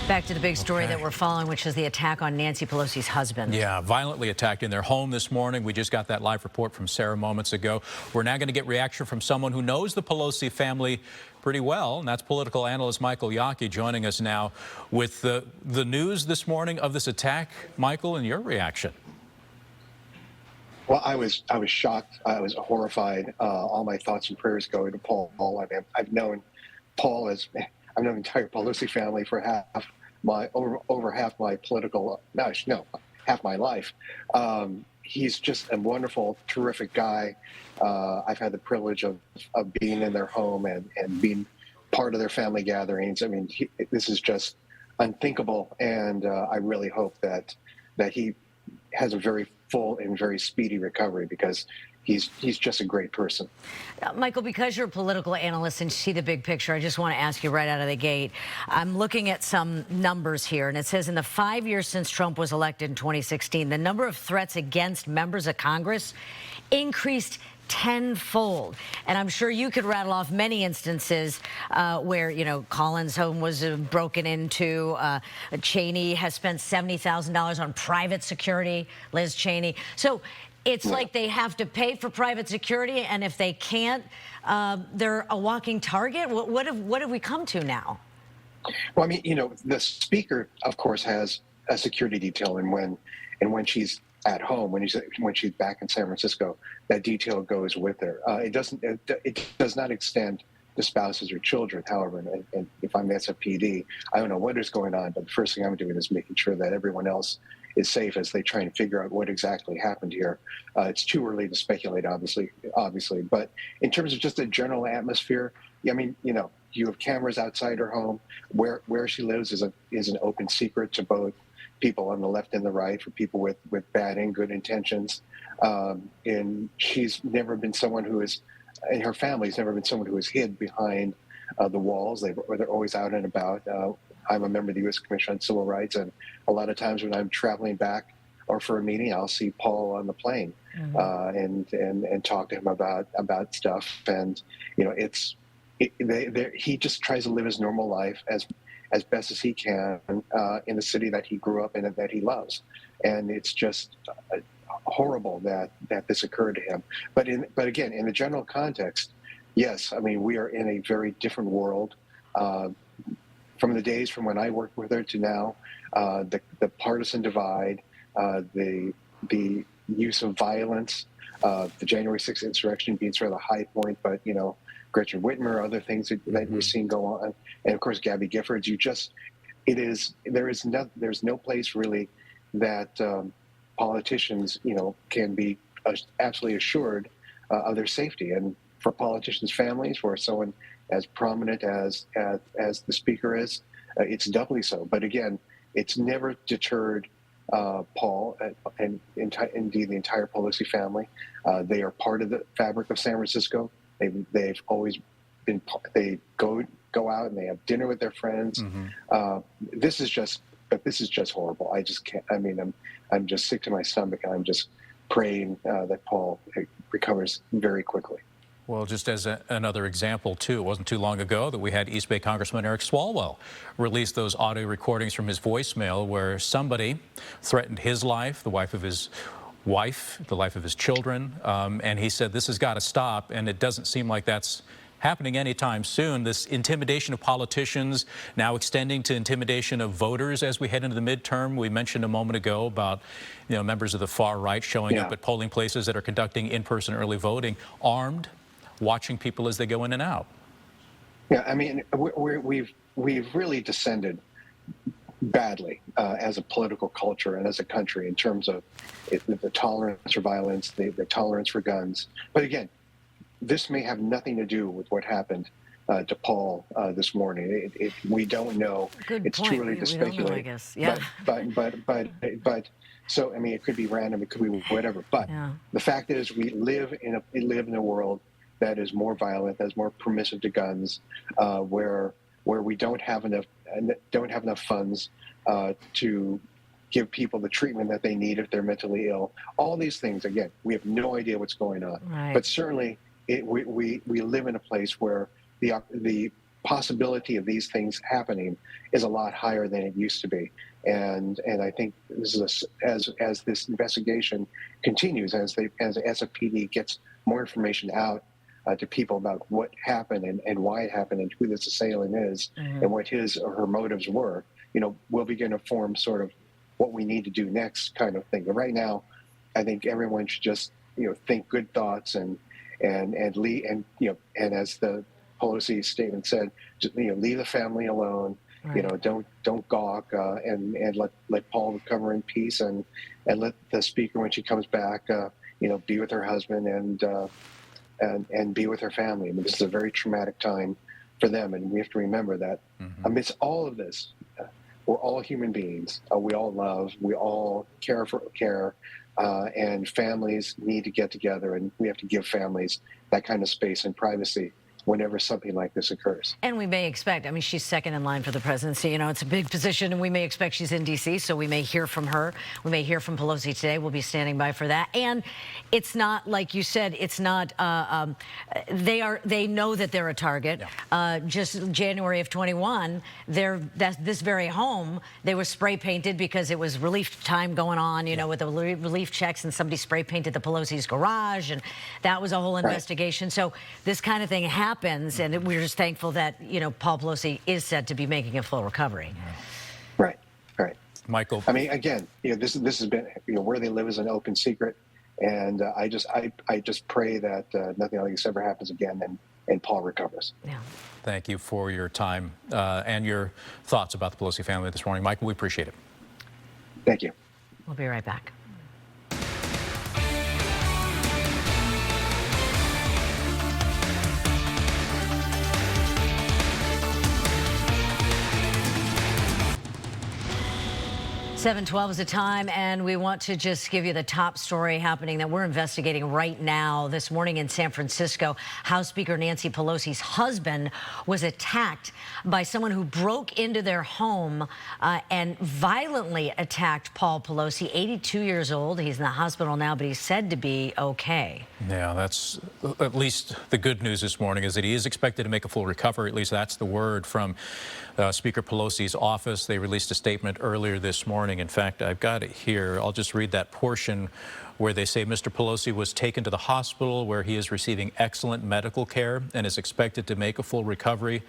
Back to the big story that we're following, which is the attack on Nancy Pelosi's husband. Yeah, violently attacked in their home this morning. We just got that live report from Sarah moments ago. We're now going to get reaction from someone who knows the Pelosi family pretty well, and that's political analyst Michael Yockey joining us now with the news this morning of this attack. Michael, and your reaction. Well, I was shocked. I was horrified. All my thoughts and prayers go to Paul. I've known Paul as I've known the entire Pelosi family for over half my political half my life. He's just a wonderful, terrific guy. I've had the privilege of being in their home and being part of their family gatherings. I mean, this is just unthinkable, and I really hope that he has a very full and very speedy recovery, because he's just a great person. Michael, because you're a political analyst and see the big picture, I just want to ask you right out of the gate. I'm looking at some numbers here, and it says in the 5 years since Trump was elected in 2016, the number of threats against members of Congress increased tenfold. And I'm sure you could rattle off many instances where, you know, Colin's home was broken into. Cheney has spent $70,000 on private security, Liz Cheney. So it's like they have to pay for private security, and if they can't, they're a walking target. What have we come to now? Well, I mean, you know, the speaker, of course, has a security detail, and when she's at home, when she's back in San Francisco, that detail goes with her. It does not extend to spouses or children. However, and if I'm the SFPD, I don't know what is going on, but the first thing I'm doing is making sure that everyone else is safe as they try and figure out what exactly happened here. It's too early to speculate, obviously, but in terms of just a general atmosphere, I mean, you know, you have cameras outside her home. Where she lives is an open secret to both people on the left and the right, for people with bad and good intentions. And she's never been someone who is, and her family's never been someone who is hid behind the walls. They're always out and about. I'm a member of the U.S. Commission on Civil Rights, and a lot of times when I'm traveling back or for a meeting, I'll see Paul on the plane and talk to him about stuff. And you know, he just tries to live his normal life as best as he can in the city that he grew up in and that he loves. And it's just horrible that this occurred to him. But again, in the general context, yes, I mean, we are in a very different world. From the days from when I worked with her to now, the partisan divide, the use of violence, the January 6th insurrection being sort of the high point, but you know, Gretchen Whitmer, other things that we've seen go on, and of course Gabby Giffords. There's no place really that politicians, you know, can be absolutely assured of their safety. And for politicians' families, for someone as prominent as the speaker is, it's doubly so. But again, it's never deterred Paul and indeed the entire Pelosi family. They are part of the fabric of San Francisco. They've always been. They go out and they have dinner with their friends. This is just horrible. I just can't. I mean, I'm just sick to my stomach, and I'm just praying that Paul recovers very quickly. Well, just as another example, too, it wasn't too long ago that we had East Bay Congressman Eric Swalwell release those audio recordings from his voicemail where somebody threatened his life, the life of his children, and he said, this has got to stop, and it doesn't seem like that's happening anytime soon. This intimidation of politicians now extending to intimidation of voters as we head into the midterm. We mentioned a moment ago about, you know, members of the far right showing up at polling places that are conducting in-person early voting, armed, watching people as they go in and out. Yeah, I mean, we've really descended badly as a political culture and as a country in terms of the tolerance for violence, the tolerance for guns. But again, this may have nothing to do with what happened to Paul this morning. We don't know. It's too early to speculate. Know, I guess. Yeah. But so I mean, it could be random. It could be whatever. But the fact is, we live in a world that is more violent, that is more permissive to guns, where we don't have enough funds to give people the treatment that they need if they're mentally ill. All these things, again, we have no idea what's going on. Right. But certainly, we live in a place where the possibility of these things happening is a lot higher than it used to be. And I think this is as this investigation continues, as SFPD gets more information out to people about what happened and why it happened and who this assailant is and what his or her motives were, we'll begin to form sort of what we need to do next kind of thing. But right now, I think everyone should just think good thoughts and as the Pelosi statement said, just leave the family alone. Right. Don't gawk and let Paul recover in peace and let the speaker, when she comes back, be with her husband and be with her family. I mean, this is a very traumatic time for them, and we have to remember that amidst all of this, we're all human beings. We all love. We all care, and families need to get together, and we have to give families that kind of space and privacy whenever something like this occurs. And we may expect, I mean, she's second in line for the presidency. It's a big position, and we may expect she's in D.C., so we may hear from her. We may hear from Pelosi today. We'll be standing by for that. And it's not, like you said, it's not, they know that they're a target. Yeah. Just January of 21, this very home, they were spray painted because it was relief time going on, with the relief checks, and somebody spray painted the Pelosi's garage, and that was a whole investigation. Right. So this kind of thing happens, and we're just thankful that Paul Pelosi is said to be making a full recovery. Right. Michael, I mean, again, this has been where they live is an open secret, and I just pray that nothing like this ever happens again, and Paul recovers. Yeah. Thank you for your time and your thoughts about the Pelosi family this morning, Michael. We appreciate it. Thank you. We'll be right back. 7:12 is the time, and we want to just give you the top story happening that we're investigating right now. This morning in San Francisco, House Speaker Nancy Pelosi's husband was attacked by someone who broke into their home and violently attacked Paul Pelosi, 82 years old. He's in the hospital now, but he's said to be okay. Yeah, that's at least the good news this morning, is that he is expected to make a full recovery. At least that's the word from Speaker Pelosi's office. They released a statement earlier this morning. In fact, I've got it here. I'll just read that portion where they say Mr. Pelosi was taken to the hospital where he is receiving excellent medical care and is expected to make a full recovery.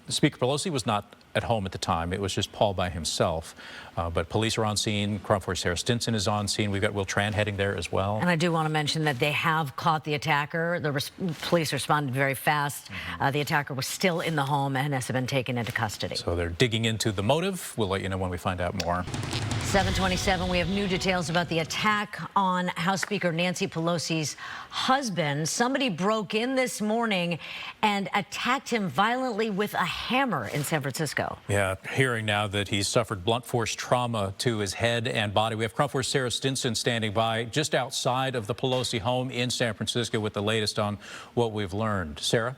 Speaker Pelosi was not at home at the time. It was just Paul by himself. But police are on scene. Crown Force Sarah Stinson is on scene. We've got Will Tran heading there as well. And I do want to mention that they have caught the attacker. The police responded very fast. The attacker was still in the home and has been taken into custody. So they're digging into the motive. We'll let you know when we find out more. 7:27, we have new details about the attack on House Speaker Nancy Pelosi's husband. Somebody broke in this morning and attacked him violently with a hammer in San Francisco. Yeah, hearing now that he's suffered blunt force trauma to his head and body. We have Crown Force Sarah Stinson standing by just outside of the Pelosi home in San Francisco with the latest on what we've learned. Sarah?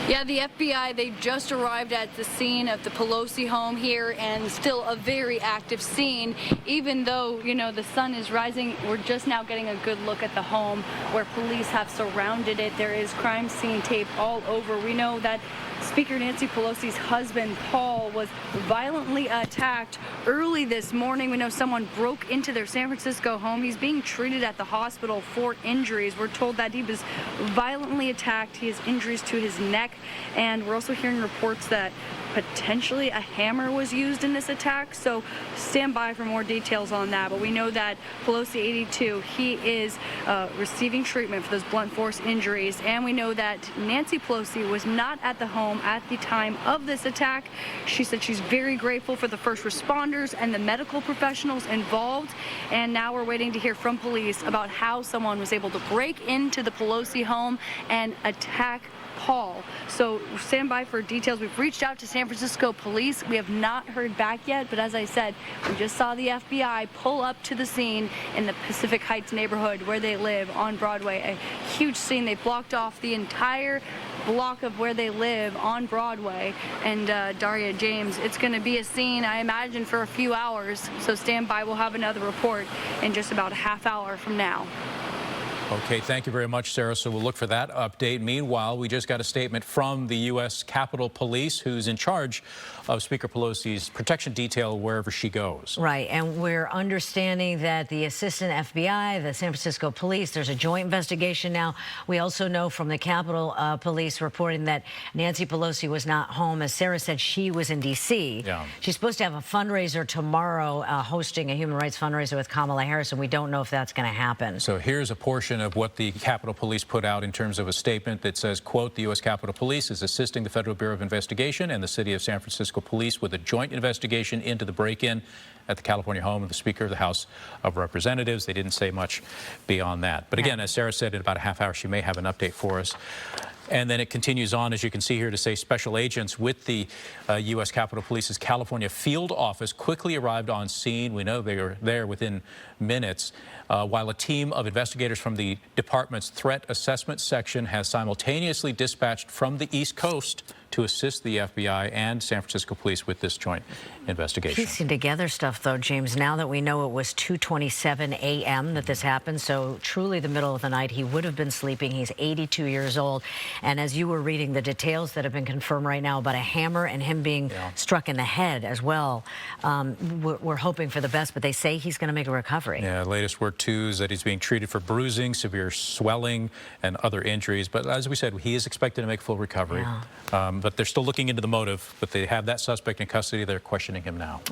Yeah, the FBI, they just arrived at the scene of the Pelosi home here, and still a very active scene. Even though, the sun is rising, we're just now getting a good look at the home where police have surrounded it. There is crime scene tape all over. We know that Speaker Nancy Pelosi's husband, Paul, was violently attacked early this morning. We know someone broke into their San Francisco home. He's being treated at the hospital for injuries. We're told that he was violently attacked. He has injuries to his neck, and we're also hearing reports that potentially a hammer was used in this attack. So stand by for more details on that. But we know that Pelosi, 82, he is receiving treatment for those blunt force injuries. And we know that Nancy Pelosi was not at the home at the time of this attack. She said she's very grateful for the first responders and the medical professionals involved. And now we're waiting to hear from police about how someone was able to break into the Pelosi home and attack Paul. So stand by for details. We've reached out to San Francisco police. We have not heard back yet, but as I said, we just saw the FBI pull up to the scene in the Pacific Heights neighborhood where they live on Broadway. A huge scene. They blocked off the entire block of where they live on Broadway. And Daria, James, it's going to be a scene, I imagine, for a few hours. So stand by. We'll have another report in just about a half hour from now. Okay, thank you very much, Sarah. So we'll look for that update. Meanwhile, we just got a statement from the U.S. Capitol Police, who's in charge of Speaker Pelosi's protection detail wherever she goes. Right, and we're understanding that the assistant FBI, the San Francisco police, there's a joint investigation now. We also know from the Capitol Police reporting that Nancy Pelosi was not home. As Sarah said, she was in D.C. Yeah. She's supposed to have a fundraiser tomorrow, hosting a human rights fundraiser with Kamala Harris, and we don't know if that's going to happen. So here's a portion of what the Capitol Police put out in terms of a statement that says, quote, the U.S. Capitol Police is assisting the Federal Bureau of Investigation and the City of San Francisco Police with a joint investigation into the break-in at the California home of the Speaker of the House of Representatives. They didn't say much beyond that. But again, as Sarah said, in about a half hour, she may have an update for us. And then it continues on, as you can see here, to say special agents with the U.S. Capitol Police's California field office quickly arrived on scene. We know they were there within minutes, while a team of investigators from the department's threat assessment section has simultaneously dispatched from the East Coast to assist the FBI and San Francisco police with this joint investigation. Piecing together stuff, though, James, now that we know it was 2:27 a.m. that this happened, so truly the middle of the night, he would have been sleeping. He's 82 years old. And as you were reading the details that have been confirmed right now about a hammer and him being struck in the head as well, we're hoping for the best, but they say he's going to make a recovery. Yeah, latest word, too, is that he's being treated for bruising, severe swelling, and other injuries. But as we said, he is expected to make full recovery. Yeah. But they're still looking into the motive, but they have that suspect in custody. They're questioning him now.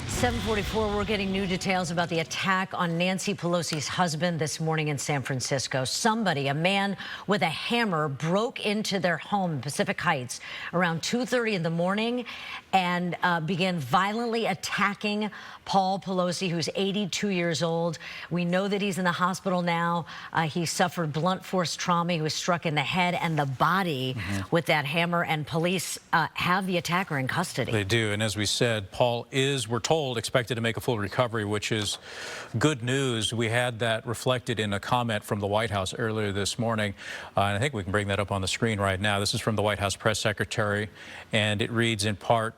7:44, we're getting new details about the attack on Nancy Pelosi's husband this morning in San Francisco. Somebody, a man with a hammer, broke into their home in Pacific Heights around 2:30 in the morning and began violently attacking Paul Pelosi, who's 82 years old. We know that he's in the hospital now. He suffered blunt force trauma. He was struck in the head and the body with that hammer, and police have the attacker in custody. They do, and as we said, Paul is, we're told, expected to make a full recovery, which is good news. We had that reflected in a comment from the White House earlier this morning, and I think we can bring that up on the screen right now. This is from the White House press secretary, and it reads in part,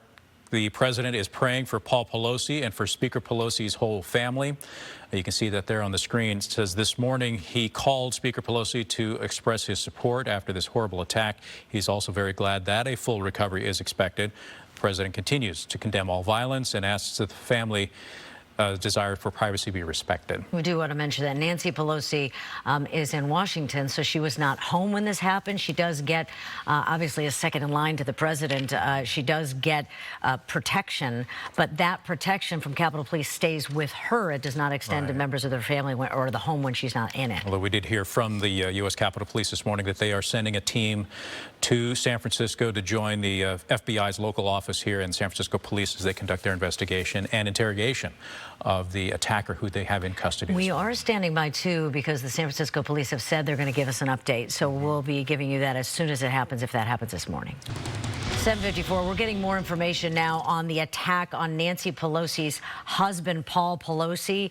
the president is praying for Paul Pelosi and for Speaker Pelosi's whole family. You can see that there on the screen. It says this morning he called Speaker Pelosi to express his support after this horrible attack. He's also very glad that a full recovery is expected. The president continues to condemn all violence and asks that the family desire for privacy be respected. We do want to mention that Nancy Pelosi is in Washington, so she was not home when this happened. She does get, obviously, a second in line to the president. She does get protection, but that protection from Capitol Police stays with her. It does not extend to members of their family or the home when she's not in it. Although we did hear from the U.S. Capitol Police this morning that they are sending a team to San Francisco to join the FBI's local office here in San Francisco Police as they conduct their investigation and interrogation of the attacker who they have in custody. We are standing by, too, because the San Francisco police have said they're going to give us an update. So we'll be giving you that as soon as it happens, if that happens this morning. 7:54, we're getting more information now on the attack on Nancy Pelosi's husband, Paul Pelosi.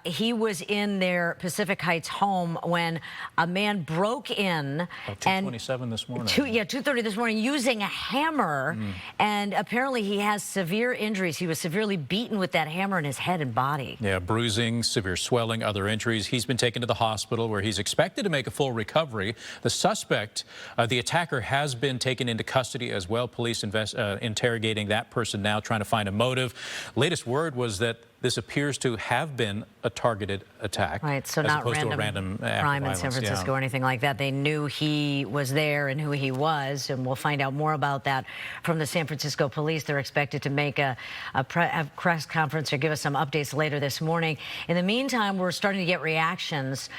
He was in their Pacific Heights home when a man broke in. 2:27 this morning. 2:30 this morning, using a hammer. And apparently he has severe injuries. He was severely beaten with that hammer in his head and body. Yeah, bruising, severe swelling, other injuries. He's been taken to the hospital where he's expected to make a full recovery. The suspect, the attacker, has been taken into custody as well. Police interrogating that person now, trying to find a motive. Latest word was that this appears to have been a targeted attack. Right, so as not opposed to a random act crime of in San violence. Francisco or anything like that. They knew he was there and who he was, and we'll find out more about that from the San Francisco police. They're expected to make a press conference or give us some updates later this morning. In the meantime, we're starting to get reactions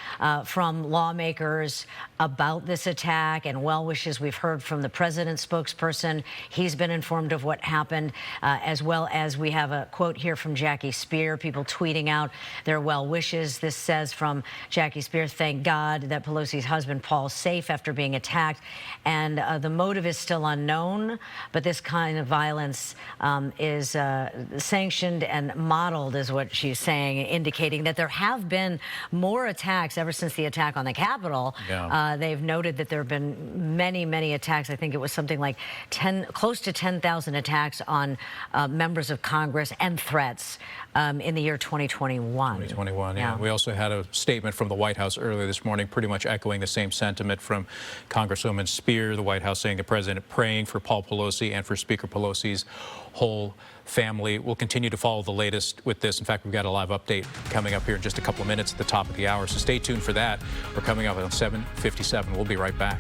from lawmakers about this attack and well wishes. We've heard from the president's spokesperson. He's been informed of what happened, as well as we have a quote here from Jackie Spear, people tweeting out their well wishes. This says from Jackie Spear, thank God that Pelosi's husband Paul's safe after being attacked, and the motive is still unknown, but this kind of violence is sanctioned and modeled, is what she's saying, indicating that there have been more attacks ever since the attack on the Capitol. They've noted that there have been many attacks. I think it was something like close to 10,000 attacks on members of Congress and threats in the year 2021. 2021, yeah. We also had a statement from the White House earlier this morning, pretty much echoing the same sentiment from Congresswoman Speer, the White House saying the president praying for Paul Pelosi and for Speaker Pelosi's whole family. We'll continue to follow the latest with this. In fact, we've got a live update coming up here in just a couple of minutes at the top of the hour, so stay tuned for that. We're coming up on 7:57. We'll be right back.